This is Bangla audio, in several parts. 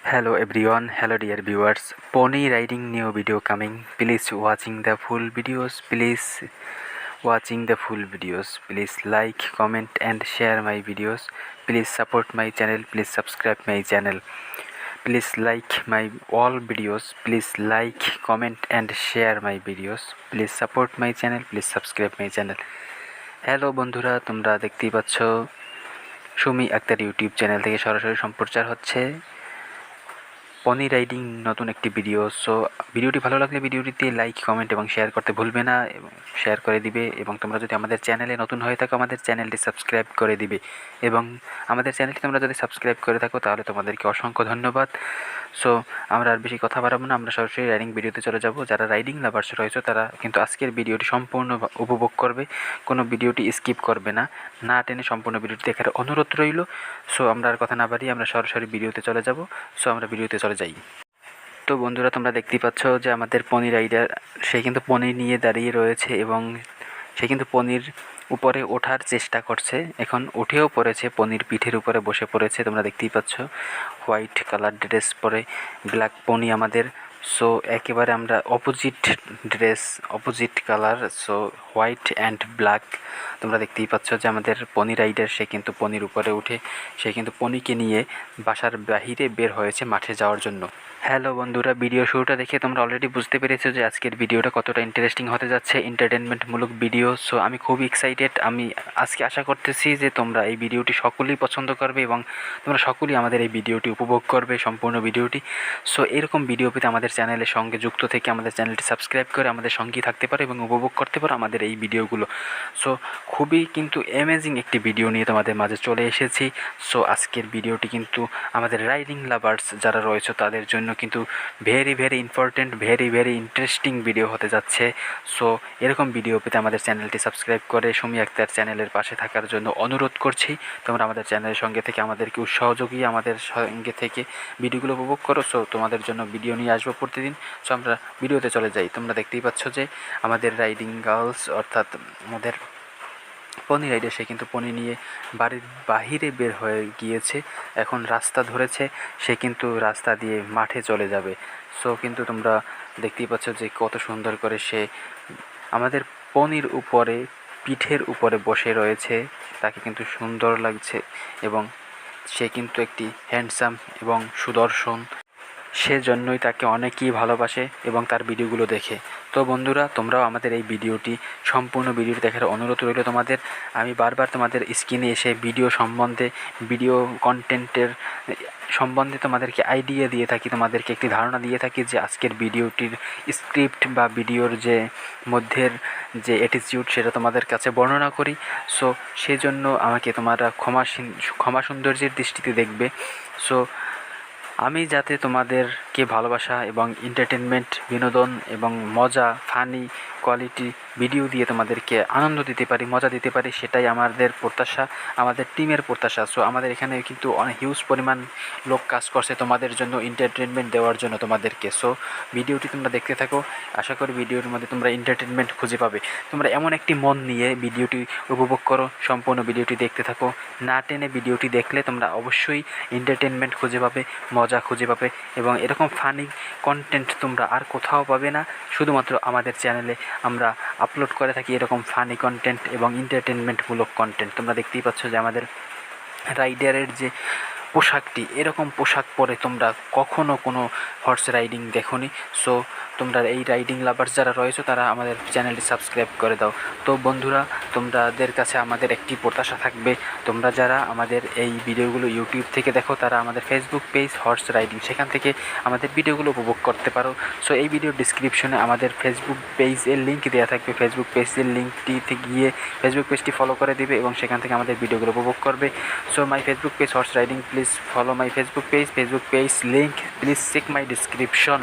Hello everyone, hello dear viewers. Pony riding new video coming. Please watching the full videos. Please watching the full videos. Please like, comment and share my videos. Please support my channel. Please subscribe my channel. Please like my all videos. Please like, comment and share my videos. Please support my channel. Please subscribe my channel. Hello বন্ধুরা, তোমরা দেখতেই পাচ্ছ সুমি আক্তার ইউটিউব চ্যানেল থেকে সরাসরি সম্প্রচার হচ্ছে পনি রাইডিং নতুন একটি ভিডিও। সো ভিডিওটি ভালো লাগলে ভিডিওটিতে লাইক, কমেন্ট এবং শেয়ার করতে ভুলবে না এবং শেয়ার করে দিবে। এবং তোমরা যদি আমাদের চ্যানেলে নতুন হয়ে থাকো আমাদের চ্যানেলটি সাবস্ক্রাইব করে দিবে। এবং আমাদের চ্যানেলটি তোমরা যদি সাবস্ক্রাইব করে থাকো তাহলে তোমাদেরকে অসংখ্য ধন্যবাদ। সো আমরা আর বেশি কথা বাড়াবো না, আমরা সরাসরি রাইডিং ভিডিওতে চলে যাব। যারা রাইডিং লাভার্স রয়েছে তারা কিন্তু আজকের ভিডিওটি সম্পূর্ণ উপভোগ করবে, কোনো ভিডিওটি স্কিপ করবে না, না টেনে সম্পূর্ণ ভিডিওটি দেখার অনুরোধ রইল। সো আমরা আর কথা না বাড়িয়ে আমরা সরাসরি ভিডিওতে চলে যাব। সো আমরা ভিডিওতে চলে যাই। তো বন্ধুরা, তোমরা দেখতেই পাচ্ছ যে আমাদের পনি রাইডার সে কিন্তু পনি নিয়ে দাঁড়িয়ে রয়েছে এবং সে কিন্তু পনির উপরে ওঠার চেষ্টা করছে। এখন উঠেও পড়েছে, পনির পিঠের উপরে বসে পড়েছে। তোমরা দেখতেই পাচ্ছ হোয়াইট কালার ড্রেস পরে ব্ল্যাক পনি আমাদের। সো একেবারে আমরা opposite dress, opposite colour, so white and black. তোমরা দেখতেই পাচ্ছ যে আমাদের পনি রাইডার সে কিন্তু পনির উপরে উঠে সে কিন্তু পনিকে নিয়ে বাসার বাহিরে বের হয়েছে মাঠে যাওয়ার জন্য। হ্যালো বন্ধুরা, ভিডিও শুরুটা দেখে তোমরা অলরেডি বুঝতে পেরেছো যে আজকের ভিডিওটা কতটা ইন্টারেস্টিং হতে যাচ্ছে, এন্টারটেনমেন্টমূলক ভিডিও। সো আমি খুব এক্সাইটেড। আমি আজকে আশা করতেছি যে তোমরা এই ভিডিওটি সকলেই পছন্দ করবে এবং তোমরা সকলেই আমাদের এই ভিডিওটি উপভোগ করবে, সম্পূর্ণ ভিডিওটি। সো এরকম ভিডিও পেতে আমাদের চ্যানেলের সঙ্গে যুক্ত থেকে আমাদের চ্যানেলটি সাবস্ক্রাইব করে আমাদের সঙ্গেই থাকতে পারো এবং উপভোগ করতে পারো আমাদের এই ভিডিওগুলো। সো খুবই কিন্তু অ্যামেজিং একটি ভিডিও নিয়ে তোমাদের মাঝে চলে এসেছি। সো আজকের ভিডিওটি কিন্তু আমাদের রাইডিং লাভার্স যারা রয়েছে তাদের জন্য কিন্তু very very important, very interesting video হতে যাচ্ছে। সো এরকম ভিডিও পেতে আমাদের চ্যানেলটি সাবস্ক্রাইব করে সুমি আক্তার চ্যানেলের পাশে থাকার জন্য অনুরোধ করছি। তোমরা আমাদের চ্যানেলের সঙ্গে থেকে আমাদেরকে উৎসাহ যোগিয়ে আমাদের সঙ্গে থেকে ভিডিওগুলো উপভোগ করো। সো তোমাদের জন্য ভিডিও নিয়ে আসবো প্রতিদিন। সো আমরা ভিডিওতে চলে যাই। তোমরা দেখতেই পাচ্ছ যে আমাদের রাইডিং গার্লস অর্থাৎ আমাদের পনি রাইডার সে কিন্তু পনি নিয়ে বাড়ির বাহিরে বের হয়ে গিয়েছে, এখন রাস্তা ধরেছে, সে কিন্তু রাস্তা দিয়ে মাঠে চলে যাবে। সো কিন্তু তোমরা দেখতেই পাচ্ছ যে কত সুন্দর করে সে আমাদের পনির উপরে পিঠের উপরে বসে রয়েছে, তাকে কিন্তু সুন্দর লাগছে এবং সে কিন্তু একটি হ্যান্ডসাম এবং সুদর্শন, সেজন্যই তাকে অনেকেই ভালোবাসে এবং তার ভিডিওগুলো দেখে। তো বন্ধুরা, তোমরাও আমাদের এই ভিডিওটি সম্পূর্ণ ভিডিওটি দেখার অনুরোধ রইল তোমাদের। আমি বারবার তোমাদের স্ক্রিনে এসে ভিডিও সম্বন্ধে, ভিডিও কন্টেন্টের সম্বন্ধে তোমাদেরকে আইডিয়া দিয়ে থাকি, তোমাদেরকে একটি ধারণা দিয়ে থাকি যে আজকের ভিডিওটির স্ক্রিপ্ট বা ভিডিওর যে মধ্যের যে অ্যাটিটিউড সেটা তোমাদের কাছে বর্ণনা করি। সো সেই জন্য আমাকে তোমরা ক্ষমা সৌন্দর্যের দৃষ্টিতে দেখবে। সো আমি যাতে তোমাদেরকে ভালোবাসা এবং এন্টারটেনমেন্ট, বিনোদন এবং মজা, ফানি কোয়ালিটি ভিডিও দিয়ে তোমাদেরকে আনন্দ দিতে পারি, মজা দিতে পারি, সেটাই আমাদের প্রত্যাশা, আমাদের টিমের প্রত্যাশা। সো আমাদের এখানে কিন্তু অনেক হিউজ পরিমাণ লোক কাজ করছে তোমাদের জন্য, এন্টারটেনমেন্ট দেওয়ার জন্য তোমাদেরকে। সো ভিডিওটি তোমরা দেখতে থাকো, আশা করি ভিডিওর মধ্যে তোমরা এন্টারটেনমেন্ট খুঁজে পাবে। তোমরা এমন একটি মন নিয়ে ভিডিওটি উপভোগ করো, সম্পূর্ণ ভিডিওটি দেখতে থাকো, না টেনে ভিডিওটি দেখলে তোমরা অবশ্যই এন্টারটেনমেন্ট খুঁজে পাবে, মজা খুঁজে পাবে এবং এরকম ফানি কন্টেন্ট তোমরা আর কোথাও পাবে না। শুধুমাত্র আমাদের চ্যানেলে আমরা আপলোড করে থাকি এরকম ফানি কন্টেন্ট এবং এন্টারটেনমেন্টমূলক কন্টেন্ট। তোমরা দেখতেই পাচ্ছ যে আমাদের রাইডারের যে পোশাকটি, এরকম পোশাক পরে তোমরা কখনো কোনো হর্স রাইডিং দেখোনি। সো তোমরা এই রাইডিং লাভার্স যারা রয়েছে তারা আমাদের চ্যানেলটি সাবস্ক্রাইব করে দাও। তো বন্ধুরা, তোমাদের কাছে আমাদের একটি প্রত্যাশা থাকবে, তোমরা যারা আমাদের এই ভিডিওগুলো ইউটিউব থেকে দেখো তারা আমাদের ফেসবুক পেজ হর্স রাইডিং, সেখান থেকে আমাদের ভিডিওগুলো উপভোগ করতে পারো। সো এই ভিডিওর ডিসক্রিপশনে আমাদের ফেসবুক পেজের লিঙ্ক দেওয়া থাকবে, ফেসবুক পেজের লিঙ্কটিতে গিয়ে ফেসবুক পেজটি ফলো করে দিবে এবং সেখান থেকে আমাদের ভিডিওগুলো উপভোগ করবে। So my Facebook page horse riding, please follow my Facebook page link, please check my description.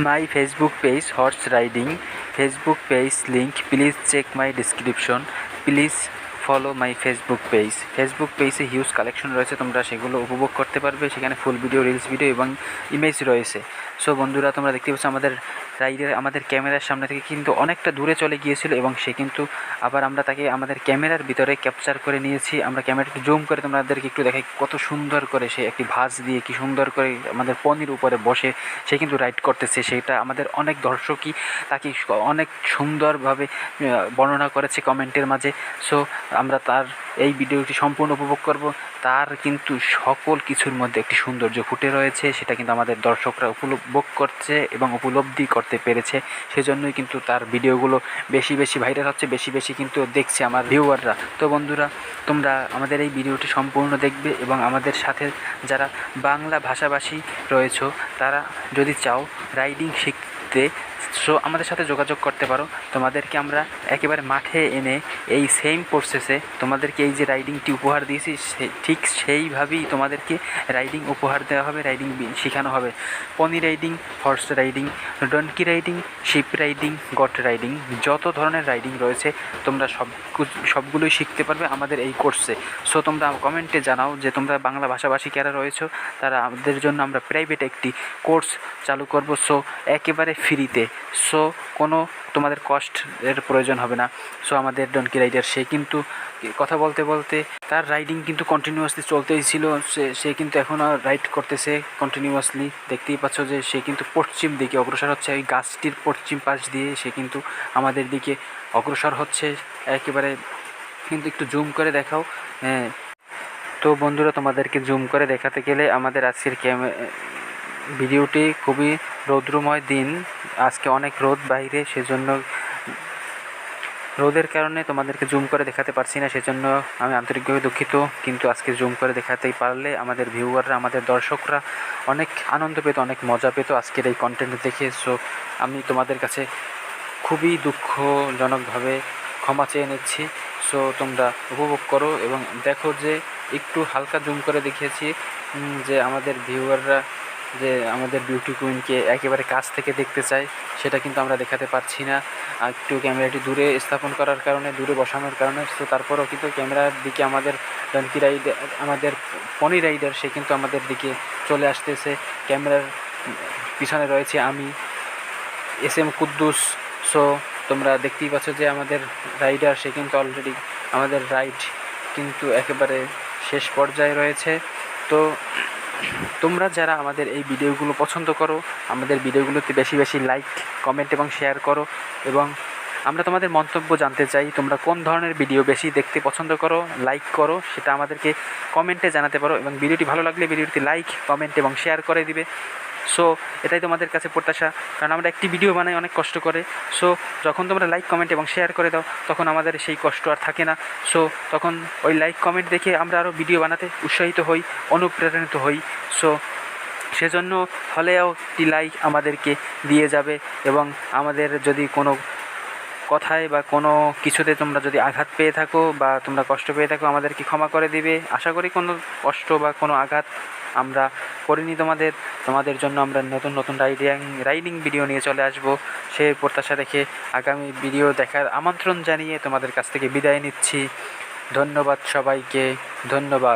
My Facebook page horse riding, Facebook page link, please check my description. Please follow my Facebook পেজে হিউজ কালেকশন রয়েছে, তোমরা সেগুলো উপভোগ করতে পারবে। সেখানে ফুল ভিডিও, রিলস ভিডিও এবং ইমেজ রয়েছে। সো বন্ধুরা, তোমরা দেখতে পাচ্ছ আমাদের রাইডার আমাদের ক্যামেরার সামনে থেকে কিন্তু অনেকটা দূরে চলে গিয়েছিল এবং সে কিন্তু আবার আমরা তাকে আমাদের ক্যামেরার ভিতরে ক্যাপচার করে নিয়েছি। আমরা ক্যামেরাটি জুম করে তোমাদেরকে একটু দেখাই কত সুন্দর করে সে একটি ভাঁজ দিয়ে কি সুন্দর করে আমাদের পনির উপরে বসে সে কিন্তু রাইড করতেছে। সেটা আমাদের অনেক দর্শকই তাকে অনেক সুন্দরভাবে বর্ণনা করেছে কমেন্টের মাঝে। সো আমরা তার এই ভিডিওটি সম্পূর্ণ উপভোগ করব। তার কিন্তু সকল কিছুর মধ্যে একটি সৌন্দর্য ফুটে রয়েছে, সেটা কিন্তু আমাদের দর্শকরা উপভোগ করছে এবং উপলব্ধি করতে পেরেছে। সেজন্যই কিন্তু তার ভিডিওগুলো বেশি বেশি ভাইরাল হচ্ছে, বেশি বেশি কিন্তু দেখছে আমার ভিউয়াররা। তো বন্ধুরা, তোমরা আমাদের এই ভিডিওটি সম্পূর্ণ দেখবে এবং আমাদের সাথে যারা বাংলা ভাষাভাষী রয়েছো তারা যদি চাও রাইডিং শিখতে, সো আমাদের সাথে যোগাযোগ করতে পারো। তোমাদেরকে আমরা একেবারে মাঠে এনে এই সেম প্রসেসে তোমাদেরকে এই যে রাইডিংটি উপহার দিয়েছি ঠিক সেইভাবেই তোমাদেরকে রাইডিং উপহার দেওয়া হবে, রাইডিং শেখানো হবে। Pony riding, horse riding, donkey riding, ship riding, goat riding, যত ধরনের রাইডিং রয়েছে তোমরা সবগুলোই শিখতে পারবে আমাদের এই কোর্সে। সো তোমরা কমেন্টে জানাও যে তোমরা বাংলা ভাষাভাষী কারা রয়েছো, তারা আমাদের জন্য আমরা প্রাইভেট একটি কোর্স চালু করব, সো একেবারে ফ্রিতে। সো কোনো তোমাদের কষ্টের প্রয়োজন হবে না। সো আমাদের ডনকি রাইডার সে কিন্তু কথা বলতে বলতে তার রাইডিং কিন্তু কন্টিনিউয়াসলি চলতেই ছিল। সে কিন্তু এখনও রাইড করতেছে কন্টিনিউয়াসলি। দেখতেই পাচ্ছ যে সে কিন্তু পশ্চিম দিকে অগ্রসর হচ্ছে, ওই গাছটির পশ্চিম পাশ দিয়ে সে কিন্তু আমাদের দিকে অগ্রসর হচ্ছে একেবারে। কিন্তু একটু জুম করে দেখাও। হ্যাঁ, তো বন্ধুরা, তোমাদেরকে জুম করে দেখাতে গেলে আমাদের আজকের ভিডিওটি খুবই রৌদ্রময় দিন, আজকে অনেক রোদ বাইরে, সেজন্য রোদের কারণে তোমাদেরকে জুম করে দেখাতে পারছি না, সেজন্য আমি আন্তরিকভাবে দুঃখিত। কিন্তু আজকে জুম করে দেখাতেই পারলে আমাদের ভিউয়াররা, আমাদের দর্শকরা অনেক আনন্দ পেত, অনেক মজা পেত আজকের এই কন্টেন্ট দেখে। সো আমি তোমাদের কাছে খুবই দুঃখজনকভাবে ক্ষমা চেয়ে নিচ্ছি। সো তোমরা উপভোগ করো এবং দেখো যে একটু হালকা জুম করে দেখিয়েছি যে আমাদের ভিউয়াররা যে আমাদের বিউটি কুইনকে একেবারে কাছ থেকে দেখতে চায়, সেটা কিন্তু আমরা দেখাতে পারছি না। একটু ক্যামেরাটি দূরে স্থাপন করার কারণে, দূরে বসানোর কারণে। তো তারপরেও কিন্তু ক্যামেরার দিকে আমাদের ডনকি রাইডার, আমাদের পনি রাইডার, সে কিন্তু আমাদের দিকে চলে আসতেছে। ক্যামেরার পিছনে রয়েছে আমি, SM কুদ্দুস। সো তোমরা দেখতেই পাচ্ছ যে আমাদের রাইডার সে কিন্তু অলরেডি আমাদের রাইড কিন্তু একেবারে শেষ পর্যায়ে রয়েছে। তো তোমরা যারা আমাদের এই ভিডিওগুলো পছন্দ করো, আমাদের ভিডিওগুলোতে বেশি বেশি লাইক, কমেন্ট এবং শেয়ার করো এবং আমরা তোমাদের মন্তব্য জানতে চাই। তোমরা কোন ধরনের ভিডিও বেশি দেখতে পছন্দ করো, লাইক করো, সেটা আমাদেরকে কমেন্টে জানাতে পারো এবং ভিডিওটি ভালো লাগলে ভিডিওটি লাইক, কমেন্ট এবং শেয়ার করে দিবে। সো এটাই তোমাদের কাছে প্রত্যাশা, কারণ আমরা একটি ভিডিও বানাই অনেক কষ্ট করে। সো যখন তোমরা লাইক, কমেন্ট এবং শেয়ার করে দাও তখন আমাদের সেই কষ্ট আর থাকে না। সো তখন ওই লাইক, কমেন্ট দেখে আমরা আরও ভিডিও বানাতে উৎসাহিত হই, অনুপ্রেরণিত হই। সো সেজন্য হলেও একটি লাইক আমাদেরকে দিয়ে যাবে এবং আমাদের যদি কোনো কথায় বা কোনো কিছুতে তোমরা যদি আঘাত পেয়ে থাকো বা তোমরা কষ্ট পেয়ে থাকো, আমাদেরকে ক্ষমা করে দিবে। আশা করি কোনো কষ্ট বা কোনো আঘাত আমরা করিনি তোমাদের জন্য আমরা নতুন নতুন রাইডিং ভিডিও নিয়ে চলে আসব। সেই প্রত্যাশা রেখে আগামী ভিডিও দেখার আমন্ত্রণ জানিয়ে তোমাদের কাছ থেকে বিদায় নিচ্ছি। ধন্যবাদ সবাইকে, ধন্যবাদ।